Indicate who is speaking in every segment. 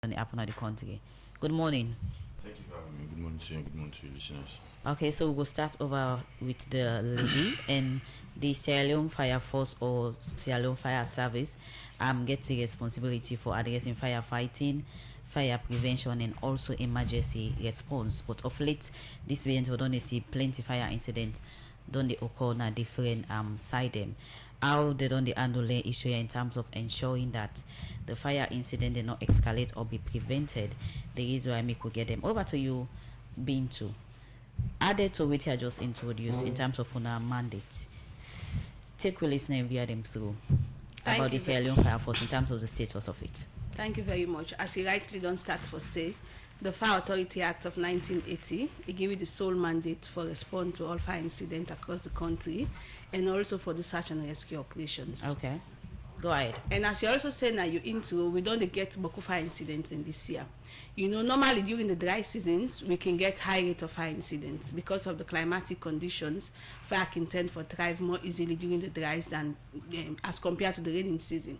Speaker 1: happen in the country. Good morning.
Speaker 2: Thank you for having me. Good morning to you and good morning to your listeners.
Speaker 1: Okay, so we'll start over with the lady and the Sierra Leone Fire Force or Sierra Leone Fire Service gets the responsibility for addressing firefighting, fire prevention and also emergency response. But of late, this event we don't see plenty fire incidents don't they occur on a different side them. How they don't handle the issue in terms of ensuring that the fire incident did not escalate or be prevented. The reason why I could get them over to you, Bintu. Added to what I just introduced in terms of our mandate, take a listen and view them through about the Sierra Leone Fire Force in terms of the status of it.
Speaker 3: Thank you very much. As you rightly don't start for say, the Fire Authority Act of 1980, it gave you the sole mandate for response to all fire incidents across the country and also for the search and rescue operations.
Speaker 1: Okay, go ahead.
Speaker 3: And as you also say now, you into, we don't get Boku fire incidents in this year. You know, normally during the dry seasons, we can get high rate of fire incidents because of the climatic conditions. Fire can tend to thrive more easily during the dries than as compared to the raining season.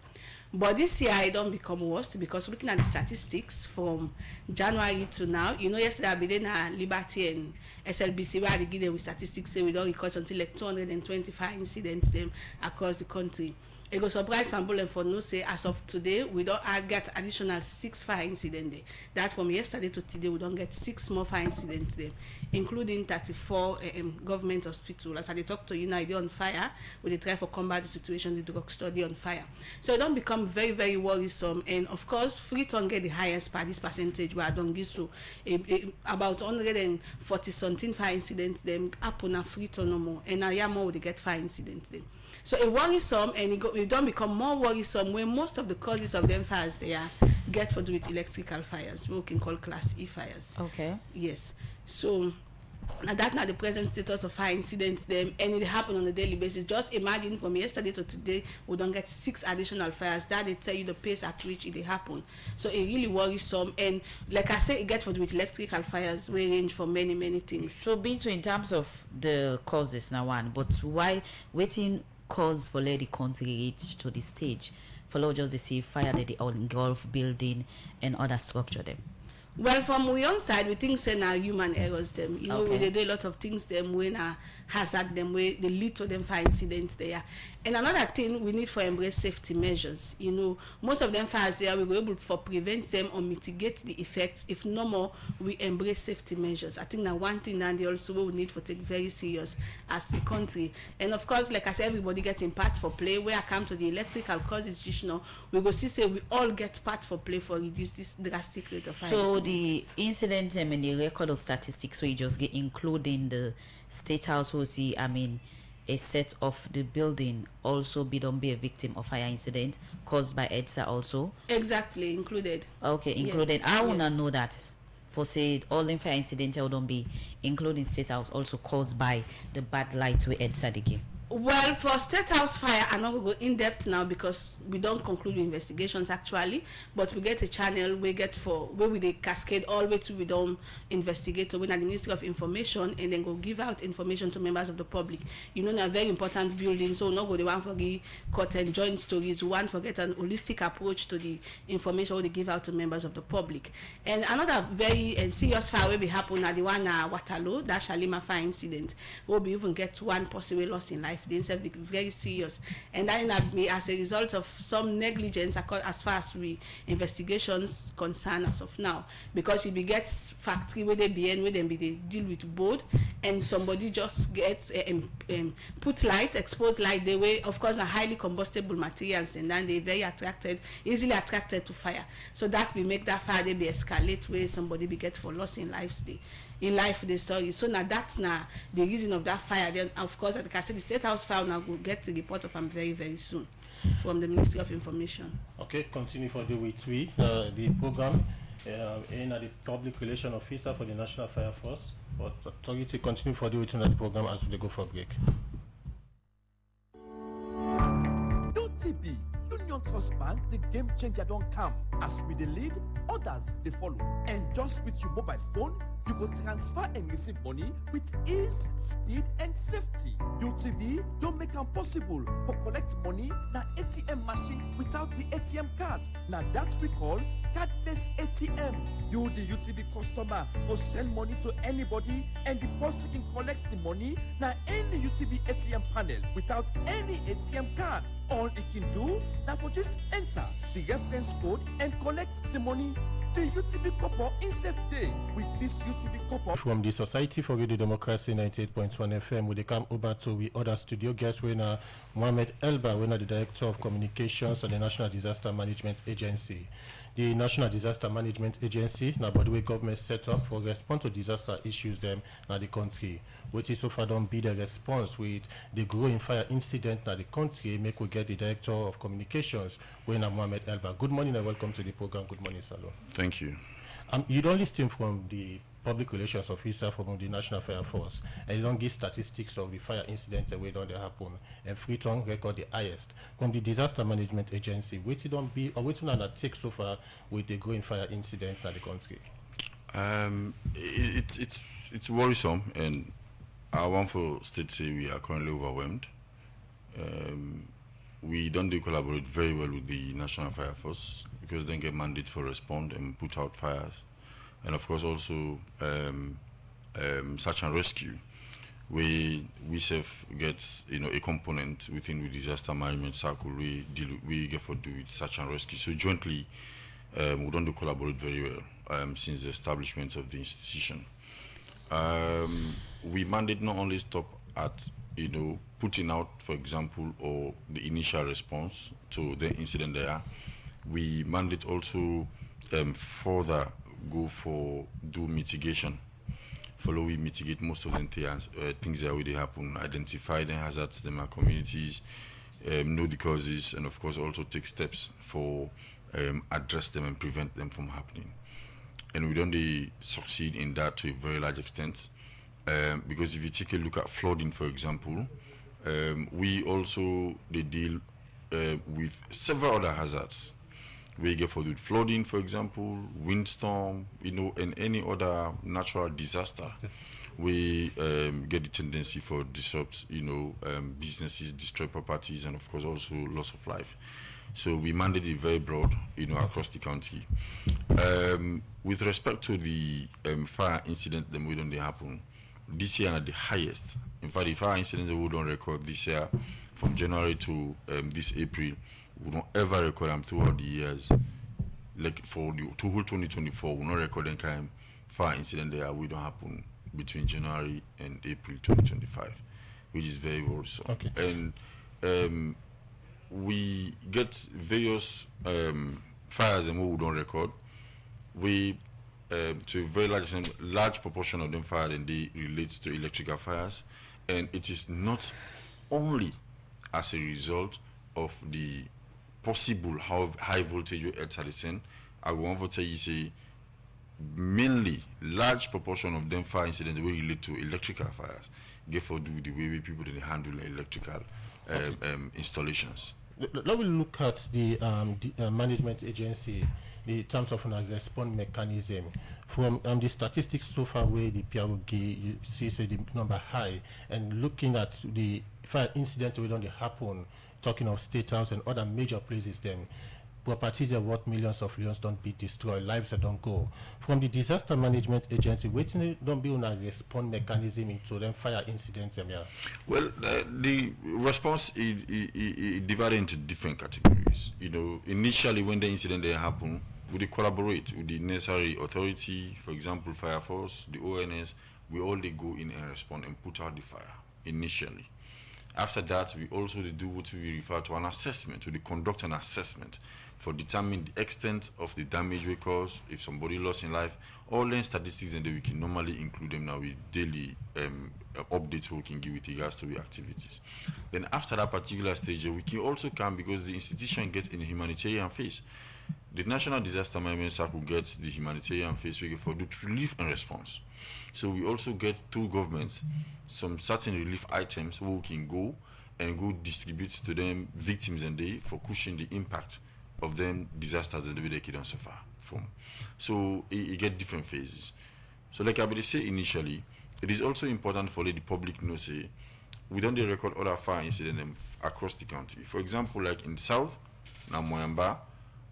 Speaker 3: But this year, it don't become worse because looking at the statistics from January to now, you know, yesterday I been in Liberty and SLBC where they give them with statistics say we don't record until like 225 incidents across the country. It goes surprise from Bullen for no say as of today we don't get additional 6 fire incidents there. That from yesterday to today we don't get 6 more fire incidents there, including 34 government hospitals. As I talk to you now, they're on fire. We try to combat the situation, the drug study on fire. So it don't become very, very worrisome. And of course, Freetown get the highest by this percentage where I don't give so about 140 something fire incidents them happen at Freetown no more. And now more they get fire incidents then. So it worrisome and it don't become more worrisome when most of the causes of them fires they are get to do with electrical fires, we can call class E fires.
Speaker 1: Okay.
Speaker 3: Yes. So now that's not the present status of fire incidents them and it happen on a daily basis. Just imagine from yesterday to today we don't get 6 additional fires. That they tell you the pace at which it happen. So it really worrisome and like I say it gets to do with electrical fires we range for many, many things.
Speaker 1: So being to in terms of the causes now one, but why waiting cause for let the country reach to the stage for just to see fire that they all engulf building and other structure them?
Speaker 3: Well, from we own side, we think say now human errors them. You know,
Speaker 1: Okay.
Speaker 3: they do a lot of things them when hazard them way they lead to them fire incidents there. And another thing we need for embrace safety measures. You know, most of them fires there we were able for prevent them or mitigate the effects. If no more, we embrace safety measures. I think that one thing that they also will need to take very serious as a country. And of course, like I said, everybody getting part for play. Where I come to the electrical causes, you know, we go see say we all get part for play for reduce this drastic rate of fire.
Speaker 1: So the incident and the record of statistics, so you just get including the State House will see, I mean, a set of the building also don't be a victim of fire incident caused by EDSA also?
Speaker 3: Exactly, included.
Speaker 1: Okay, included.
Speaker 3: Yes.
Speaker 1: I wanna know that for say all the fire incidents don't be including State House also caused by the bad light with EDSA again.
Speaker 3: Well, for State House fire, I'm not going to go in depth now because we don't conclude investigations actually, but we get a channel we get for where we they cascade all the way to we don't investigate to when at the Ministry of Information and then go give out information to members of the public. You know, a very important building, so not go the one for the cut and joint stories, one for get an holistic approach to the information they give out to members of the public. And another very serious fire will be happen at the one Waterloo, that Shalima fire incident, where we even get 1 possible loss in life. The incident be very serious, and that be as a result of some negligence as far as we investigations concern as of now. Because if you get factory where they be in, where they deal with board, and somebody just gets put light, exposed light, they way of course are highly combustible materials, and then they very easily attracted to fire. So that will make that fire they be escalate where somebody be get for loss in life sorry. So now that's now the reason of that fire. Then of course like I said, the State House fire now will get the report of them very, very soon from the Ministry of Information.
Speaker 4: Okay, continue for the week 3. The program in the public relation officer for the National Fire Force. But authority continue for the week the program as they go for break.
Speaker 5: OTB Union Trust Bank, the game changer don't come. As we the lead, others they follow. And just with your mobile phone, You go transfer and receive money with ease, speed, and safety. UTB don't make it possible for collect money na ATM machine without the ATM card. Now that we call cardless ATM. You, the UTB customer, go send money to anybody and the person can collect the money na any UTB ATM panel without any ATM card. All it can do now for just enter the reference code and collect the money. The UTB couple in safe day with this UTB couple.
Speaker 4: From the Society for Radio Democracy 98.1 FM, we come over to the other studio guest, winner Mohamed Elba, winner the Director of Communications of the National Disaster Management Agency. The National Disaster Management Agency, now by the way, government set up for respond to disaster issues them in the country. Which is so far don't be the response with the growing fire incident in the country. Make we get the Director of Communications, winner Mohamed Elba. Good morning and welcome to the program. Good morning, Salo.
Speaker 2: Thank you.
Speaker 4: You don't listen from the public relations officer from the National Fire Force, and you don't give statistics of the fire incidents and where don't they happen, and Freetown record the highest. From the Disaster Management Agency, which it don't be, or which one that take so far with the growing fire incident in the country?
Speaker 2: It's worrisome, and I want for state say we are currently overwhelmed. We don't collaborate very well with the National Fire Force because they get mandate for respond and put out fires, and of course also search and rescue. We self get a component within the disaster management circle. We get for do with search and rescue. So jointly, we don't collaborate very well since the establishment of the institution. We mandate not only stop at putting out, for example, or the initial response to the incident there. We mandate also further go for do mitigation. Follow we mitigate most of the things that already happen, identify the hazards in our communities, know the causes, and of course also take steps for address them and prevent them from happening. And we don't succeed in that to a very large extent. Because if you take a look at flooding, for example, we also deal with several other hazards. We get for the flooding, for example, windstorm, and any other natural disaster. We get the tendency for disrupt, businesses, destroy properties, and of course also loss of life. So we mandate it very broad, across the country. With respect to the fire incident that we don't happen. This year are the highest. In fact, the fire incidents that we don't record this year, from January to this April, we don't ever record them throughout the years. Like for the whole 2024, we don't record any kind of fire incident there. We don't happen between January and April 2025, which is very worrisome.
Speaker 4: Okay.
Speaker 2: And we get various fires and what we don't record. We to a very large proportion of them fire and they relate to electrical fires, and it is not only as a result of the possible high voltage you at the I want to tell you say mainly large proportion of them fire incidents will relate to electrical fires. Get for do the way people they handle electrical installations.
Speaker 4: Let me look at the management agency, the terms of a response mechanism. From the statistics so far where the PROG, you see say the number high, and looking at the fire incident we don't happen, talking of State House and other major places, then properties are worth millions of euros don't be destroyed, lives that don't go. From the disaster management agency, waiting don't be on a response mechanism into them fire incidents.
Speaker 2: Well, the response is divided into different categories. Initially when the incident they happen, we collaborate with the necessary authority, for example, Fire Force, the ONS. We all go in and respond and put out the fire initially. After that, we also do what we refer to an assessment. We conduct an assessment for determining the extent of the damage we cause, if somebody lost in life, all the statistics, and then we can normally include them now with daily updates we can give with regards to the activities. Then after that particular stage, we can also come, because the institution gets in a humanitarian phase. The National Disaster Management Circle gets the humanitarian phase for the relief and response. So we also get through governments some certain relief items where we can go distribute to them victims and they for cushioning the impact of them disasters and the way they can suffer from. So it get different phases. So like I will say initially, it is also important for let the public know say we don't dey record other fire incidents across the country. For example, like in the south, na Moyamba,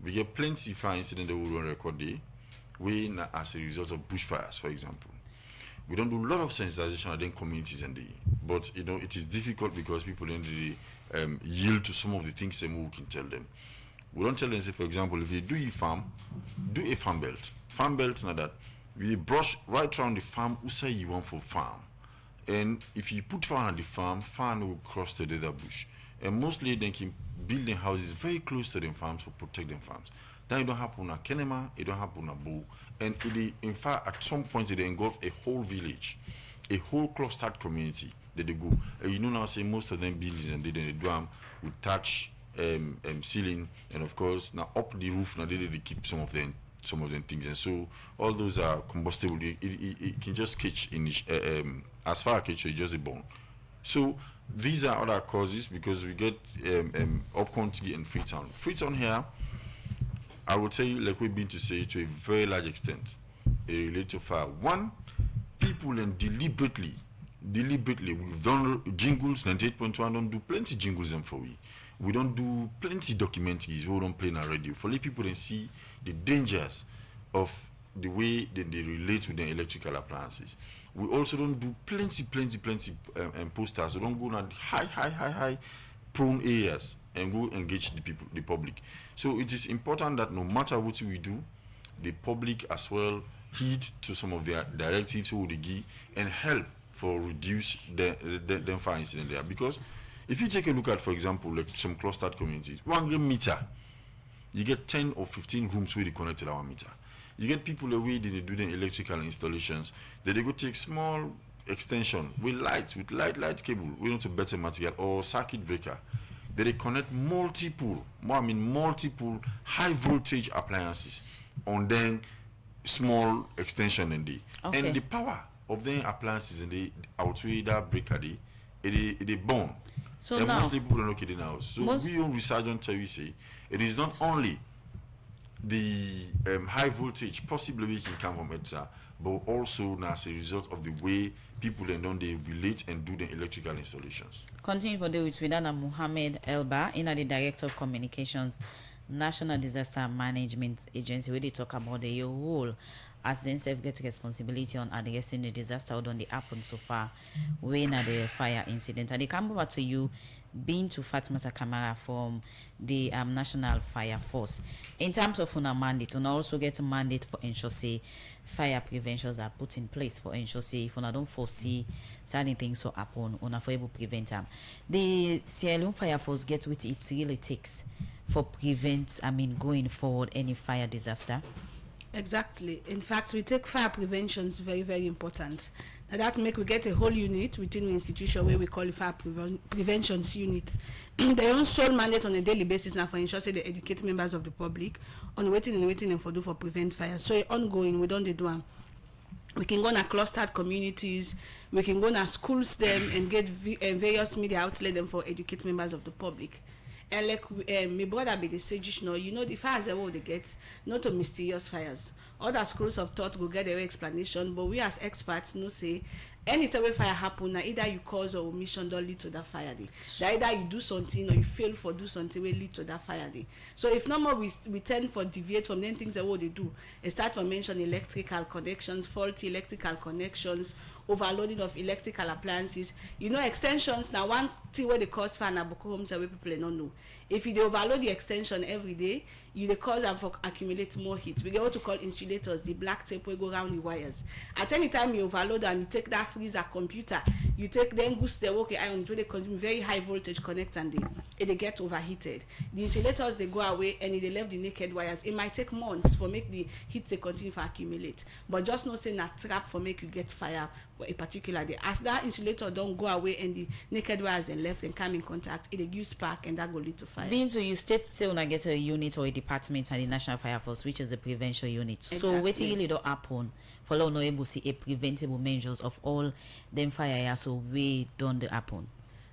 Speaker 2: we get plenty fire incidents that we don't record there, as a result of bushfires, for example. We don't do a lot of sensitization in communities and but it is difficult because people don't really yield to some of the things that we can tell them. We don't tell them, say, for example, if you do a farm, do a farm belt. Farm belt now that we brush right around the farm who say you want for farm. And if you put fire on the farm will cross to the other bush. And mostly they can build their houses very close to them farms to protect them farms. Then it don't happen at Kenema, it don't happen at Bo. And in fact, at some point, it engulf a whole village, a whole clustered community that they go. Now, say most of them buildings and they do them with thatch, ceiling, and of course, now up the roof, now they keep some of them things. And so, all those are combustible. It can just catch as far as catch, it's just a bone. So, these are other causes because we get up country and Freetown. Freetown here, I will tell you, like we've been to say, to a very large extent, it relates to fire. One, people and deliberately, we've done jingles, 98.1 don't do plenty jingles and for we. We don't do plenty documentaries, we don't play on radio. For let people and see the dangers of the way that they relate with the electrical appliances. We also don't do plenty posters. We don't go on high prone areas and go engage the public. So it is important that no matter what we do, the public as well heed to some of their directives who they give and help for reduce the fire incident there. Because if you take a look at, for example, like some clustered communities, 1 gram meter, you get 10 or 15 rooms where they connected our meter. You get people away they do the electrical installations, that they go take small extension with light cable, we want to better material or circuit breaker. They connect multiple high voltage appliances on then small extension in the and the power of the appliances in the outweigh that breaker it burn.
Speaker 1: So
Speaker 2: and
Speaker 1: now
Speaker 2: mostly people don't know it now. So we own research on tell you say it is not only the high voltage possibly we can come from it, but also as a result of the way people then don't they relate and do the electrical installations.
Speaker 1: continue for the with Widana Muhammad Elba, in the Director of Communications, National Disaster Management Agency, where they talk about the role as then self get responsibility on addressing the disaster done the happen so far when the fire incident. And they come over to you being to Fatmata Kamara from the National Fire Force. In terms of una mandate, una also get a mandate for ensure say fire preventions are put in place for ensure say if una don't foresee certain things so happen, una for able prevent them. The Sierra Leone Fire Force get what it really takes for going forward any fire disaster.
Speaker 3: Exactly. In fact, we take fire preventions very, very important. Now that make we get a whole unit within the institution where we call fire preventions unit. They own sole mandate on a daily basis now for ensure say they educate members of the public on waiting and for do for prevent fire. So ongoing, we don't do them. We can go to clustered communities, we can go to schools them and get various media outlets them for educate members of the public. And like my brother be the sage, the fires that they get, not to mysterious fires. Other schools of thought will get their explanation, but we as experts know say anytime a fire happen, now either you cause or omission don't lead to that fire day. That either you do something or you fail for do something will lead to that fire day. So if no more we tend for deviate from them things that what they do. It start from mention electrical connections, faulty electrical connections, overloading of electrical appliances. Extensions now one thing where they cause fire na Boko homes where people don't know. If you overload the extension every day, you cause them for accumulate more heat. We get what to call insulators, the black tape will go around the wires. At any time you overload and you take that freezer computer, you take then goose the work iron where they consume very high voltage connect and they get overheated. The insulators they go away and they left the naked wires. It might take months for make the heat to continue to accumulate. But just not saying that trap for make you get fire a particular day. As that insulator don't go away and the naked wires then left and come in contact, it gives spark and that go lead to fire.
Speaker 1: Being to you state still when I get a unit or a department at the National Fire Force, which is a prevention unit.
Speaker 3: Exactly.
Speaker 1: So waiting really don't happen for no able to see a preventable measures of all them fire so we don't happen.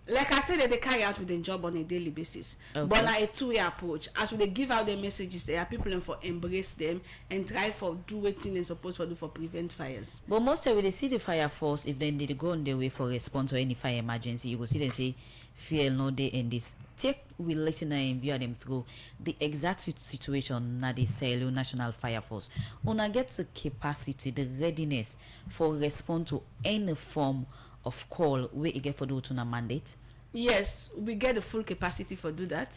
Speaker 3: Like I said, they carry out with the job on a daily basis.
Speaker 1: Okay.
Speaker 3: But like a two-way approach. As they give out the messages, there are people for embrace them and try for do what they're supposed to do for prevent fires.
Speaker 1: But most of they see the fire force, if they need to go on their way for response to any fire emergency, you will see them say, fear no day in this. Take we listener and view them through the exact situation na the Sierra National Fire Force. Una get the capacity, the readiness for respond to any form of call where you get for do to na mandate.
Speaker 3: Yes, we get the full capacity for do that.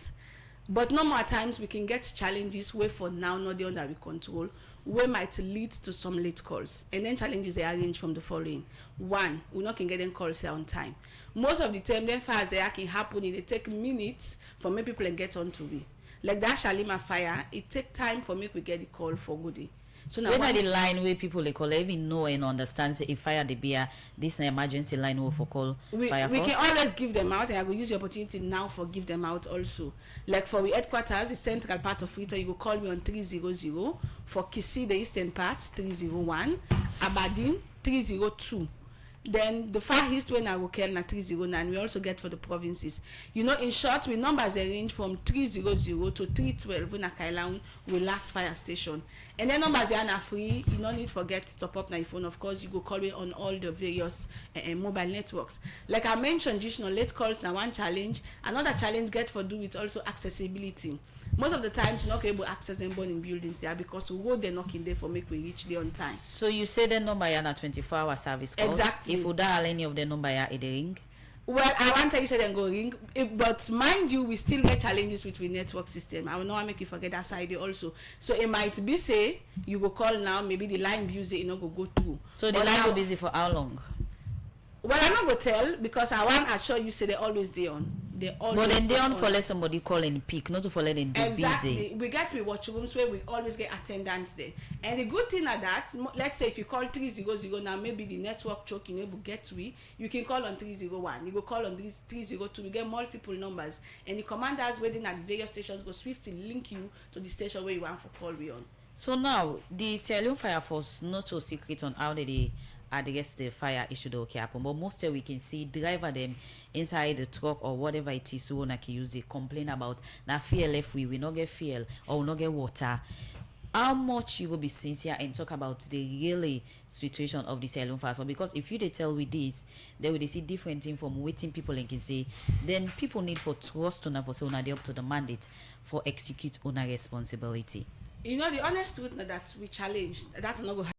Speaker 3: But no more times we can get challenges where for now not the under we control, where might lead to some late calls. And then challenges they arrange from the following. One, we not can get them calls here on time. Most of the time, then fires they can happen, it take minutes for many people and get on to be. Like that Shalima fire, it take time for me to get the call for goodie. So now
Speaker 1: when are the line where people they call even know and understand say if fire the beer this an emergency line will for call fire
Speaker 3: we
Speaker 1: force?
Speaker 3: can always give them out, and I will use the opportunity now for give them out also. Like for the headquarters, the central part of Rito, you will call me on 300. For Kisi, the eastern part, 301. Aberdeen, 302. Then the far east when I will call na 309. We also get for the provinces. You know, in short, we numbers they range from 300 to 312 when a Kailan will last fire station. And then numbers they are na free. You don't need to forget to top up na your phone. Of course, you go call me on all the various mobile networks. Like I mentioned, just late calls na one challenge. Another challenge get for do with also accessibility. Most of the times you're not able to access them born in buildings there because we go they're knocking there for make we reach there on time.
Speaker 1: So you say the number are 24-hour service calls.
Speaker 3: Exactly.
Speaker 1: If we dial any of the number are in the ring.
Speaker 3: Well, I want to say then go ring, but mind you, we still get challenges with the network system. I will not make you forget that side also. So it might be say you go call now, maybe the line busy, you know, go through.
Speaker 1: So the line will be busy for how long?
Speaker 3: Well, I'm not gonna tell because I want to assure you say they always there on. They always.
Speaker 1: But then they on for let somebody call and pick, not to for let them do
Speaker 3: exactly.
Speaker 1: busy.
Speaker 3: We get we watch rooms where we always get attendance there. And the good thing at that, let's say if you call 300 now, maybe the network choke you able get we, you can call on 301. You go call on 302. We get multiple numbers, and the commanders waiting at various stations go swiftly link you to the station where you want for call we on.
Speaker 1: So now the Sierra Fire Force not so secret on how they address the fire issue that okay happen, but most we can see driver them inside the truck or whatever it is so one can use they complain about now fuel if we not get fuel or we not get water. How much you will be sincere and talk about the really situation of the Sierra Fire Force? Because if you they tell with this, they will see different thing from waiting people and can say then people need for trust on for so they up to the mandate for execute on a responsibility.
Speaker 3: You know the honest truth that we challenge that's not go